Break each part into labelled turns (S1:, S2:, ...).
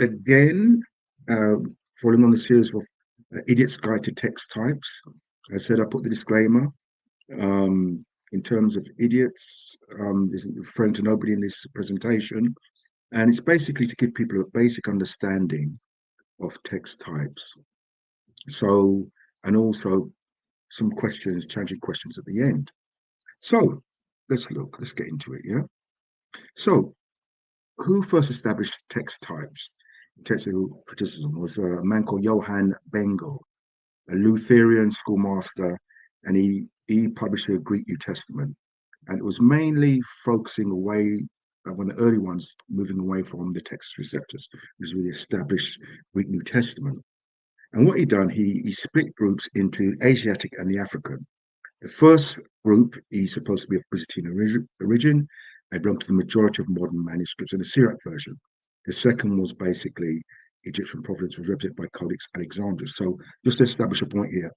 S1: again, following on the series of Idiot's Guide to Text Types, I said I put the disclaimer. In terms of idiots, this is referring to nobody in this presentation, and it's basically to give people a basic understanding of text types. So, and also some questions, challenging questions at the end. So, let's get into it, yeah? So, who first established text types? Textual criticism was a man called Johann Bengel, a Lutheran schoolmaster, and he published a Greek New Testament, and it was mainly focusing away one of the early ones, moving away from the text receptors, which was the established Greek New Testament. And what he done, he split groups into Asiatic and the African. The first group is supposed to be of Byzantine origin. They belong to the majority of modern manuscripts in the Syriac version. The second was basically Egyptian provenance, was represented by Codex Alexandrinus. So just to establish a point here,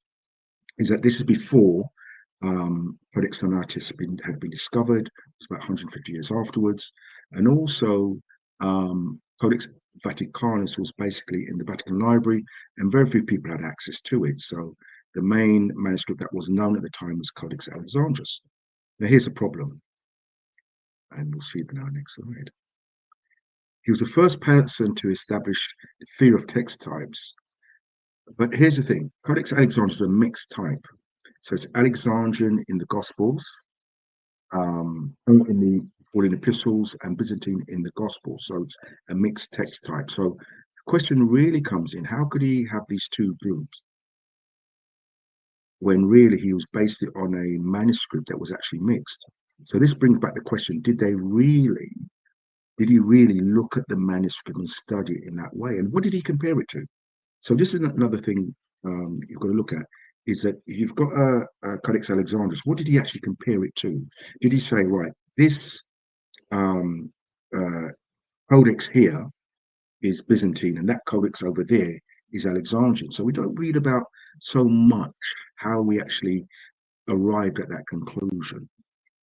S1: is that this is before Codex Sinaiticus had been discovered. It's about 150 years afterwards. And also Codex Vaticanus was basically in the Vatican Library, and very few people had access to it. So the main manuscript that was known at the time was Codex Alexandrinus. Now here's a problem, and we'll see it in our next slide. He was the first person to establish the theory of text types. But here's the thing, Codex Alexandrinus is a mixed type. So it's Alexandrian in the Gospels, in the Pauline epistles, and Byzantine in the Gospels. So it's a mixed text type. So the question really comes in, how could he have these two groups when really he was based it on a manuscript that was actually mixed? So this brings back the question, did he really look at the manuscript and study it in that way? And what did he compare it to? So this is another thing you've got to look at, is that if you've got a Codex Alexandrinus, what did he actually compare it to? Did he say, right, this codex here is Byzantine and that codex over there is Alexandrian? So we don't read about so much how we actually arrived at that conclusion.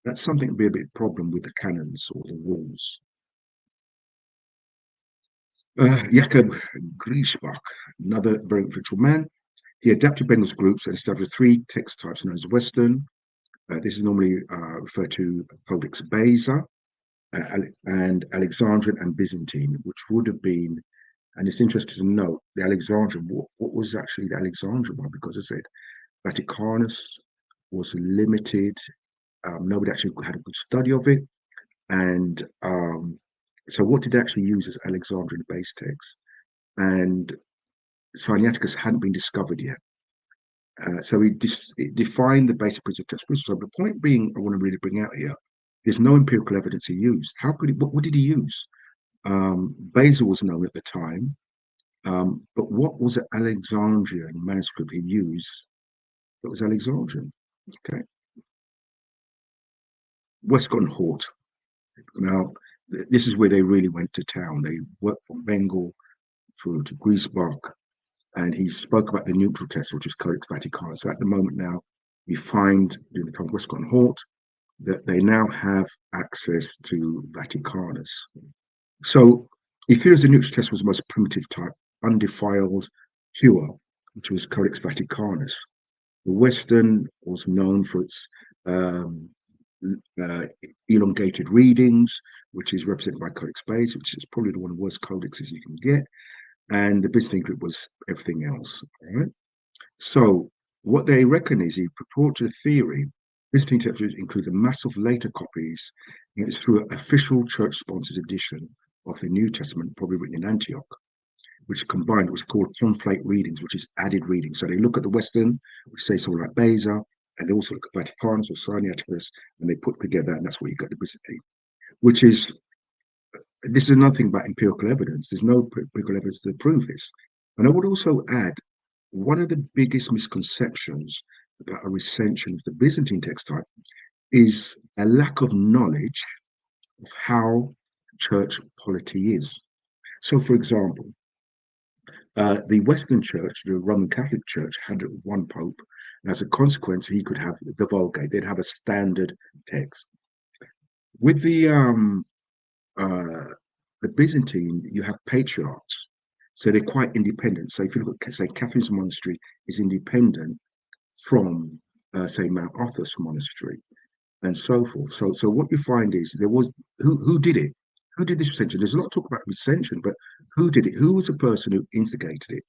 S1: That's something to be a bit problem with the canons or the rules. Jakob Griesbach, another very influential man. He adapted Bengel's groups and established three text types known as Western. This is normally referred to Codex Beza, and Alexandrian and Byzantine, which would have been, and it's interesting to note, the Alexandrian, what was actually the Alexandrian one? Because I said Vaticanus was limited. Nobody actually had a good study of it. And so what did they actually use as Alexandrian base text? And Sinaiticus hadn't been discovered yet. So it defined the basic principle of text. So the point being, I want to really bring out here, there's no empirical evidence he used. How could he, what did he use? Basil was known at the time, but what was the Alexandrian manuscript he used that was Alexandrian? Okay. Westcott and Hort. Now, this is where they really went to town. They worked from Bengel through to Griesbach, and he spoke about the neutral test, which is Codex Vaticanus. So at the moment now, we find in the time of Westcott and Hort that they now have access to Vaticanus. So he feels the neutral test was the most primitive type, undefiled, pure, which was Codex Vaticanus. The Western was known for its elongated readings, which is represented by Codex Base, which is probably one of the worst codexes you can get. And the Byzantine group was everything else. All right. So what they reckon is he purport to the theory. Byzantine texts include a mass of later copies, and it's through an official church-sponsored edition of the New Testament, probably written in Antioch, which combined was called conflate readings, which is added reading. So they look at the Western, which say something like Beza, and they also look at Vaticanus or Sinaiticus, and they put together, and that's what you get the Byzantine, which is, this is another thing about empirical evidence. There's no empirical evidence to prove this. And I would also add, one of the biggest misconceptions about a recension of the Byzantine text type is a lack of knowledge of how church polity is. So, for example, the Western Church, the Roman Catholic Church, had one pope, and as a consequence, he could have the Vulgate. They'd have a standard text. With the the Byzantine, you have patriarchs, so they're quite independent. So if you look at, say, Catherine's monastery is independent from, say, Mount Athos monastery, and so forth. So what you find is there was who did it? Who did this recension? There's a lot of talk about recension, but who did it? Who was the person who instigated it?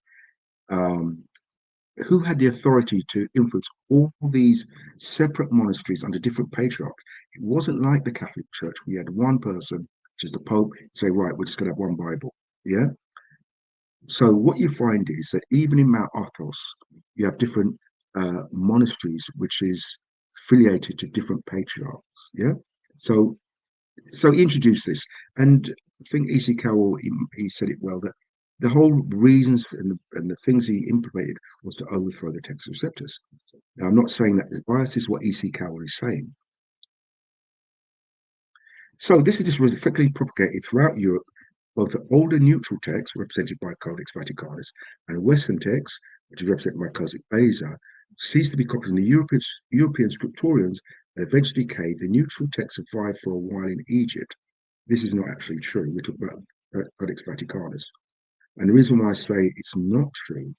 S1: Um, who had the authority to influence all these separate monasteries under different patriarchs? It wasn't like the Catholic Church. We had one person, which is the Pope, say, right, we're just going to have one Bible. Yeah. So what you find is that even in Mount Athos, you have different monasteries, which is affiliated to different patriarchs. Yeah. So he introduced this, and I think E.C. Carroll he said it well that the whole reasons and the things he implemented was to overthrow the text receptors. Now, I'm not saying that there's bias. This is what E.C. Carroll is saying. So this is just was effectively propagated throughout Europe. Both the older neutral text, represented by Codex Vaticanus, and the Western text, which is represented by Codex Beza, ceased to be copied in the European scriptorians and eventually decayed. The neutral text survived for a while in Egypt. This is not actually true. We're talking about Codex Vaticanus. And the reason why I say it's not true,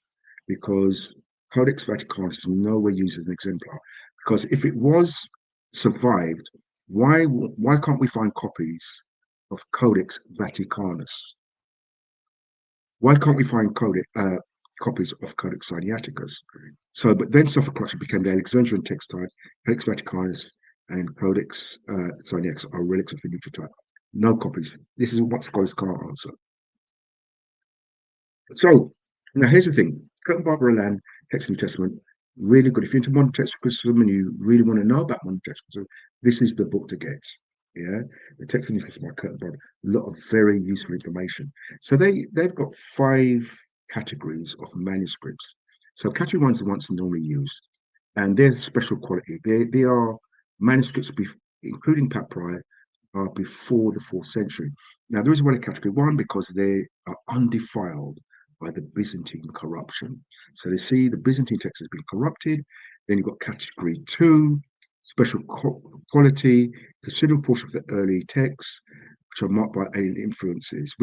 S1: because Codex Vaticanus is nowhere used as an exemplar. Because if it was survived, why can't we find copies of Codex Vaticanus? Why can't we find copies of Codex Sinaiticus? So, but then Sophocles became the Alexandrian text type. Codex Vaticanus and Codex Sinaiticus are relics of the neutral type. No copies. This is what scholars can't answer. So now here's the thing: Curtin Barbara Land, Text New Testament, really good. If you're into modern text criticism and you really want to know about modern text criticism, this is the book to get. Yeah, the Text New Testament by Curtin Barbara, a lot of very useful information. So they've got 5 categories of manuscripts. So category one's the ones normally used, and they're special quality. They are manuscripts, including papyri, are before the 4th century. Now, there is one in category one because they are undefiled by the Byzantine corruption. So they see the Byzantine text has been corrupted. Then you've got category two, special quality, considerable portion of the early texts, which are marked by alien influences,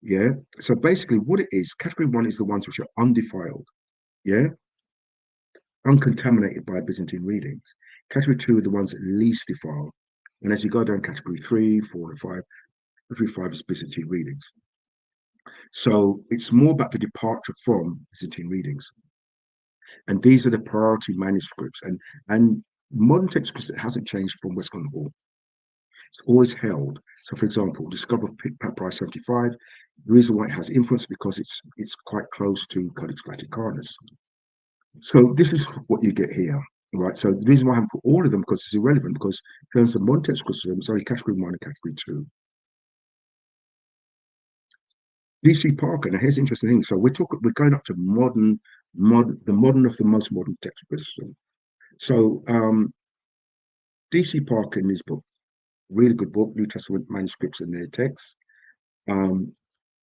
S1: Yeah. So basically, what it is, category one is the ones which are undefiled. Yeah. Uncontaminated by Byzantine readings. Category two are the ones least defiled. And as you go down category 3, 4, and 5, category 5 is Byzantine readings. So it's more about the departure from Byzantine readings. And these are the priority manuscripts. And modern text hasn't changed from Westcott Hall. It's always held. So, for example, Discover of Papyri 75, the reason why it has influence because it's quite close to Codex Vaticanus. So this is what you get here, right? So the reason why I haven't put all of them because it's irrelevant because in terms of modern text criticism, it's only category one and category two. DC Parker. Now here's the interesting thing. So we're going up to the modern of the most modern text criticism. So DC Parker in this book, really good book, New Testament manuscripts and their texts.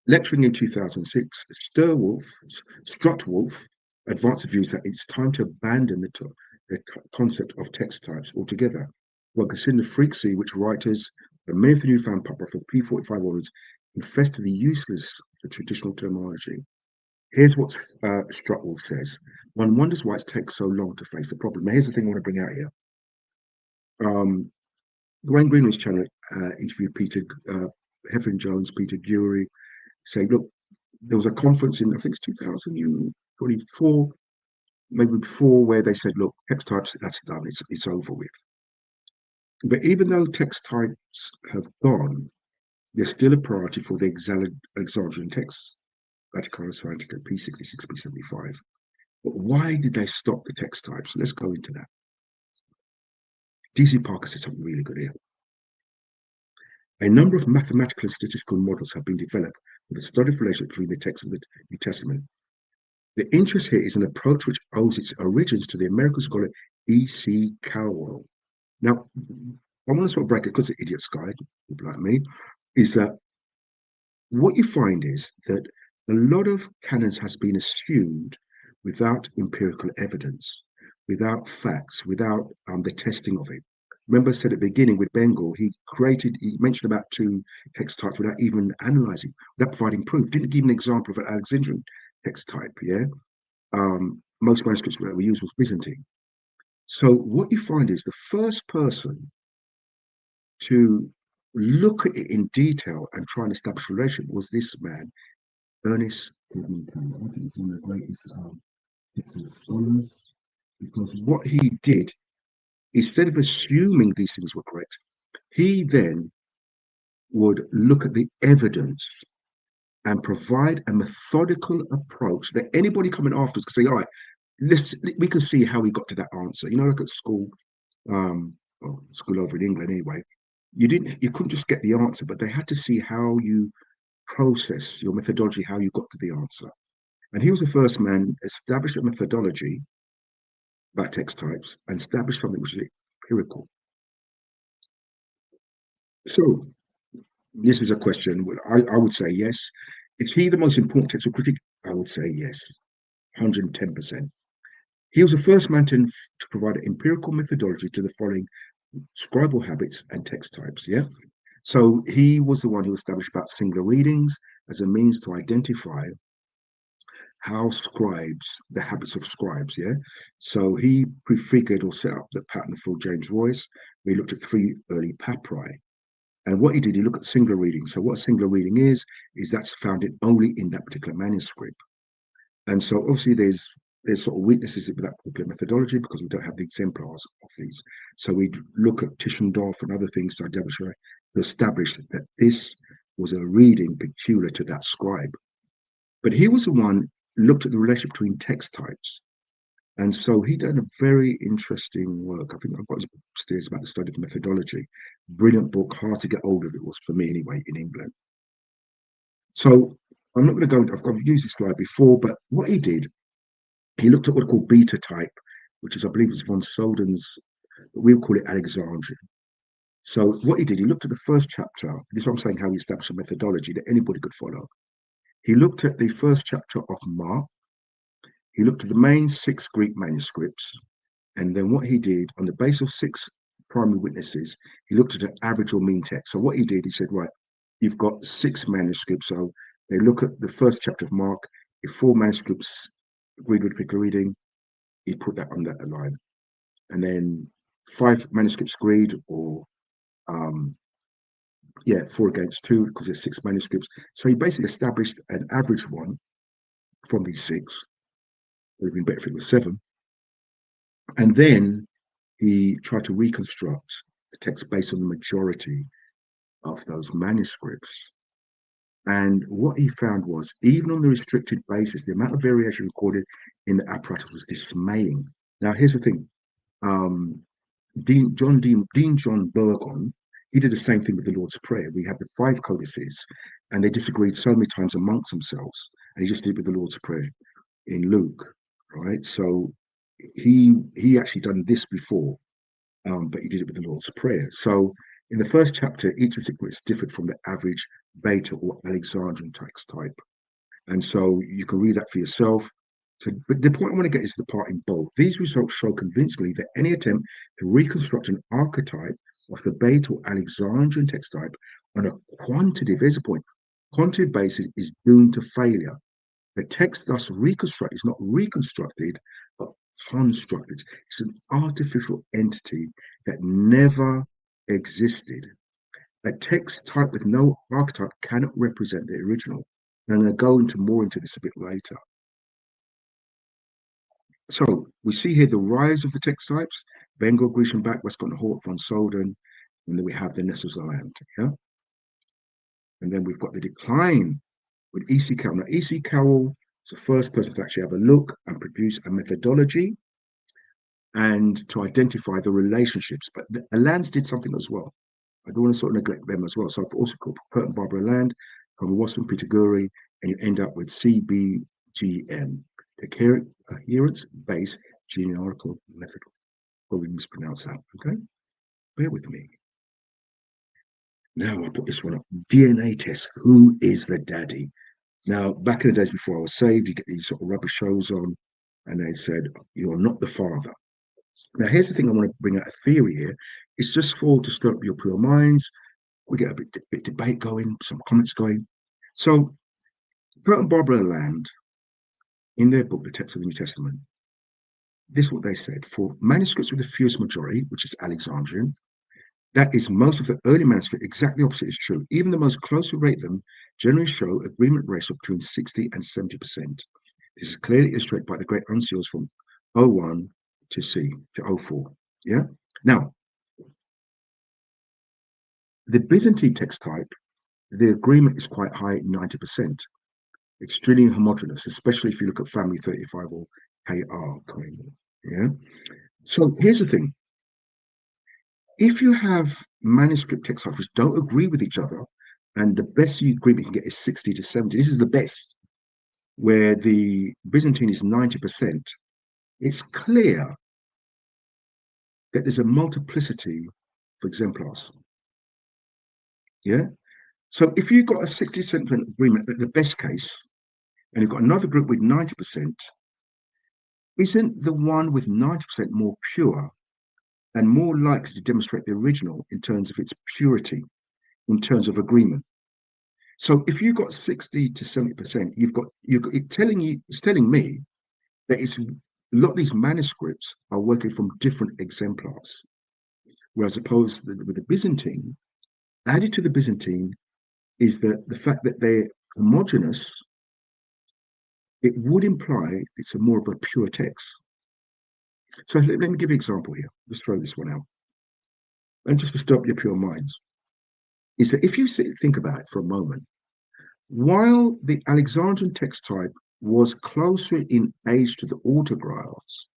S1: Lecturing in 2006, Strutwolf advanced the views that it's time to abandon the concept of text types altogether. Well, considering the frequency which writers, and many of the newfound papyri from P45 onwards, confess to the uselessness of the traditional terminology. Here's what Strutwolf says. One wonders why it takes so long to face the problem. Now, here's the thing I want to bring out here. Wayne Greenway's channel interviewed Peter Heffin Jones, Peter Gury, saying, look, there was a conference in, I think it's 2024, maybe before, where they said, look, text types, that's done, it's over with. But even though text types have gone, there's still a priority for the Alexandrian texts, Vaticanus Sinaiticus, P66, P75. But why did they stop the text types? Let's go into that. DC Parker said something really good here. A number of mathematical and statistical models have been developed for the study of relationship between the text of the New Testament. The interest here is an approach which owes its origins to the American scholar E.C. Carroll. Now, I want to sort of break it because the idiot's guide, people like me, is that what you find is that a lot of canons has been assumed without empirical evidence, without facts, without the testing of it. Remember, I said at the beginning with Bengal, he mentioned about two text types without even analyzing, without providing proof. Didn't give an example of an Alexandrian text type. Yeah. Most manuscripts that we use was Byzantine. So what you find is the first person to look at it in detail and try and establish a relationship was this man, Ernest Goodman Campbell. I think he's one of the greatest scholars because what he did, instead of assuming these things were correct, he then would look at the evidence and provide a methodical approach that anybody coming afterwards could say, all right, we can see how he got to that answer. Like at school, well, school over in England anyway, you couldn't just get the answer, but they had to see how you process your methodology, how you got to the answer. And he was the first man established a methodology about text types and established something which is empirical. So this is a question. I would say yes. Is he the most important textual critic? I would say yes, 110%. He was the first man to provide an empirical methodology to the following scribal habits and text types. Yeah. So he was the one who established about singular readings as a means to identify how the habits of scribes. Yeah. So he prefigured or set up the pattern for James Royce. We looked at three early papyri. And what he did, he looked at singular reading. So what a singular reading is that's found only in that particular manuscript. And so obviously there's sort of weaknesses with that particular methodology because we don't have the exemplars of these. So we look at Tischendorf and other things to establish that this was a reading peculiar to that scribe. But he was the one looked at the relationship between text types. And so he done a very interesting work. I think I've got his book upstairs about the study of methodology. Brilliant book, hard to get hold of. It was for me anyway in England. So I'm not going to go. I've used this slide before, but what he did, he looked at what are called beta type, which is I believe it's von Soden's. We would call it Alexandrian. So what he did, he looked at the first chapter. This is what I'm saying, how he established a methodology that anybody could follow. He looked at the first chapter of Mark. He looked at the main 6 Greek manuscripts. And then what he did, on the basis of 6 primary witnesses, he looked at an average or mean text. So what he did, he said, right, you've got 6 manuscripts. So they look at the first chapter of Mark. If 4 manuscripts agreed with particular reading, he put that on that line. And then 5 manuscripts agreed, or 4 against 2, because there's 6 manuscripts. So he basically established an average one from these 6. It would have been better if it was 7. And then he tried to reconstruct the text based on the majority of those manuscripts. And what he found was, even on the restricted basis, the amount of variation recorded in the apparatus was dismaying. Now, here's the thing. Dean John Burgon, he did the same thing with the Lord's Prayer. We have the 5 codices, and they disagreed so many times amongst themselves. And he just did it with the Lord's Prayer in Luke, right? So he actually done this before, but he did it with the Lord's Prayer. So in the first chapter, each of the secrets differed from the average Beta or Alexandrian text type. And so you can read that for yourself. So, but the point I want to get is the part in bold. These results show convincingly that any attempt to reconstruct an archetype of the Beta or Alexandrian text type on a quantitative, here's the point, quantitative basis is doomed to failure. The text thus reconstructed is not reconstructed, but constructed. It's an artificial entity that never existed. A text type with no archetype cannot represent the original. And I'm going to go more into this a bit later. So we see here the rise of the text types: Bengal, Grecian back, Westcott and Hort, von Soden, and then we have the Nessel's-Land. Yeah. And then we've got the decline with E.C. Carroll. Now, E.C. Carroll is the first person to actually have a look and produce a methodology and to identify the relationships. But Lands did something as well. I don't want to sort of neglect them as well. So I've also got Kurt and Barbara Land, from Watson, Peter Guri, and you end up with CBGM, the Coherence-Based Genealogical Method. Probably mispronounce that, okay? Bear with me. Now I'll put this one up. DNA test. Who is the daddy? Now, back in the days before I was saved, you get these sort of rubber shows on, and they said, you're not the father. Now, here's the thing I want to bring out a theory here. It's just for to stir up your pure minds. We get a bit debate going, some comments going. So Kurt and Barbara Land, in their book, The Text of the New Testament, this is what they said. For manuscripts with the fewest majority, which is Alexandrian, that is most of the early manuscripts, exactly the opposite is true. Even the most closely rate them generally show agreement rates of between 60 and 70%. This is clearly illustrated by the great unseals from O1 to C to O4. Yeah. Now, the Byzantine text type, the agreement is quite high, 90%. Extremely homogeneous, especially if you look at family 35 or KR kind of. Yeah. So here's the thing. If you have manuscript text types which don't agree with each other, and the best agreement you can get is 60 to 70, this is the best, where the Byzantine is 90%, it's clear that there's a multiplicity for exemplars. Yeah. So if you've got a 60% agreement at the best case, and you've got another group with 90%, isn't the one with 90% more pure and more likely to demonstrate the original in terms of its purity, in terms of agreement? So if you've got 60 to 70%, it's telling me that it's a lot of these manuscripts are working from different exemplars. Whereas opposed with the Byzantine, added to the Byzantine is that the fact that they're homogeneous, it would imply it's a more of a pure text. So let me give you an example here. Let's throw this one out. And just to stop your pure minds, is that if you think about it for a moment, while the Alexandrian text type was closer in age to the autographs,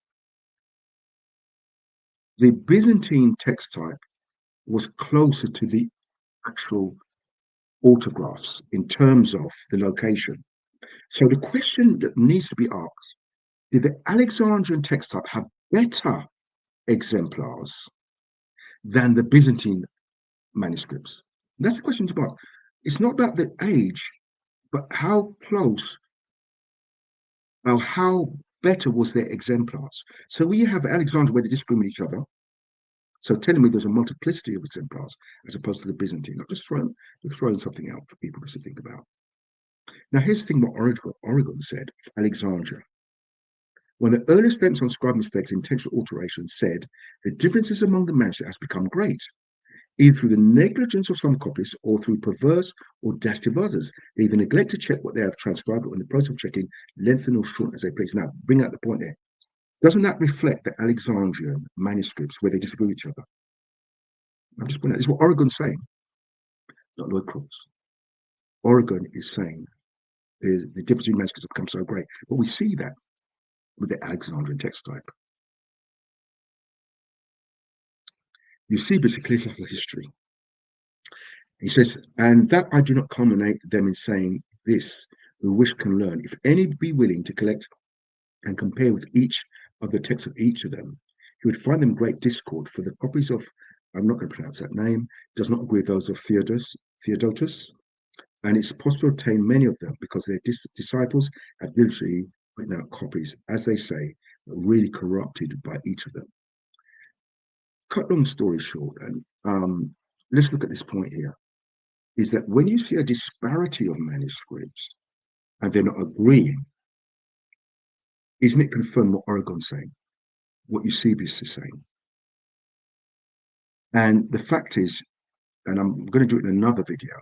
S1: the Byzantine text type was closer to the actual autographs in terms of the location. So the question that needs to be asked, did the Alexandrian text type have better exemplars than the Byzantine manuscripts? And that's the question to ask. It's not about the age, but how close or how better was their exemplars. So we have Alexandria where they disagree with each other. So telling me there's a multiplicity of exemplars as opposed to the Byzantine. I'm just throwing something out for people to think about. Now, here's the thing what Oregon said of Alexandria. When the earliest attempts on scribe mistakes and intentional alterations said the differences among the manuscripts has become great, either through the negligence of some copyists or through perverse audacity of others. They either neglect to check what they have transcribed or in the process of checking, lengthen or shorten as they please. Now, bring out the point there. Doesn't that reflect the Alexandrian manuscripts where they disagree with each other? I'm just pointing out, this is what Oregon's saying, not Lloyd Cross. Oregon is saying the difference between manuscripts have become so great. But we see that with the Alexandrian text type. Eusebius has a history. He says, and that I do not culminate them in saying this, who wish can learn. If any be willing to collect and compare with each of the texts of each of them, he would find them great discord, for the copies of, I'm not going to pronounce that name, does not agree with those of Theodotus, and it's possible to obtain many of them because their disciples have diligently written out copies, as they say, but really corrupted by each of them. Cut long story short, and let's look at this point here, is that when you see a disparity of manuscripts and they're not agreeing, isn't it confirmed what Oregon's saying, what Eusebius is saying? And the fact is, and I'm going to do it in another video,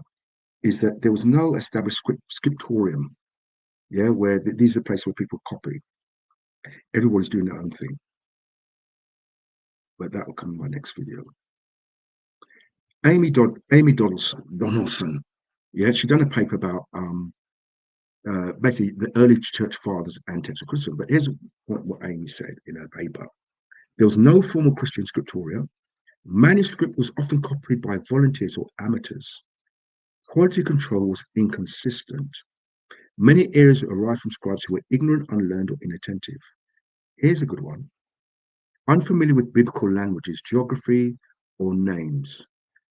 S1: is that there was no established scriptorium, yeah, where these are places where people copy. Everybody's doing their own thing. But that will come in my next video. Amy Donaldson, yeah, she done a paper about basically the early church fathers and textual criticism. But here's what Amy said in her paper. There was no formal Christian scriptoria. Manuscript was often copied by volunteers or amateurs. Quality control was inconsistent. Many errors arrived from scribes who were ignorant, unlearned, or inattentive. Here's a good one. Unfamiliar with biblical languages, geography, or names.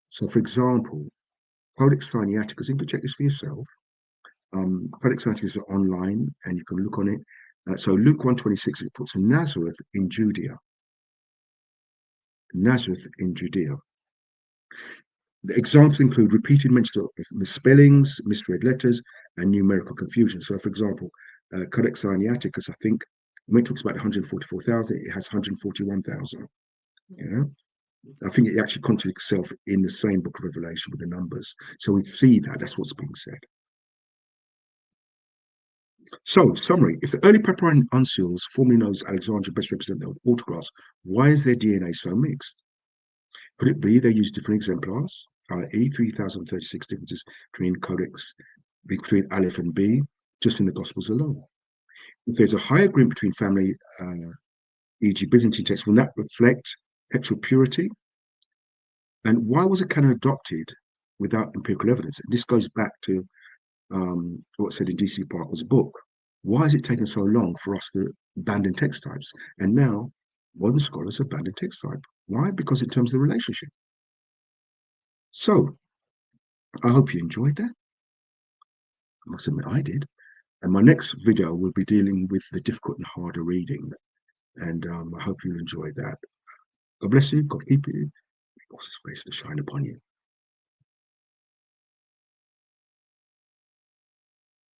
S1: So, for example, Codex Sinaiticus, you can check this for yourself. Codex Sinaiticus is online, and you can look on it. So Luke 1:26, it puts Nazareth in Judea. Nazareth in Judea. The examples include repeated mentions of misspellings, misread letters, and numerical confusion. So, for example, Codex Sinaiticus, I think, when it talks about 144,000, it has 141,000. Yeah, I think it actually contradicts itself in the same book of Revelation with the numbers. So we see that that's what's being said. So, summary: if the early Papyrine uncials, formerly known as Alexandria, best represent the autographs, why is their DNA so mixed? Could it be they use different exemplars, i.e., 3,036 differences between codex, between Aleph and B, just in the Gospels alone? If there's a high agreement between family, e.g., Byzantine texts, will that reflect textual purity? And why was a canon adopted without empirical evidence? And this goes back to what's said in D.C. Parker's book. Why has it taken so long for us to abandon text types? And now modern scholars abandon text type. Why? Because in terms of the relationship. So I hope you enjoyed that. I must admit I did. And my next video will be dealing with the difficult and harder reading. And I hope you enjoyed that. God bless you. God keep you. Cause his face to shine upon you.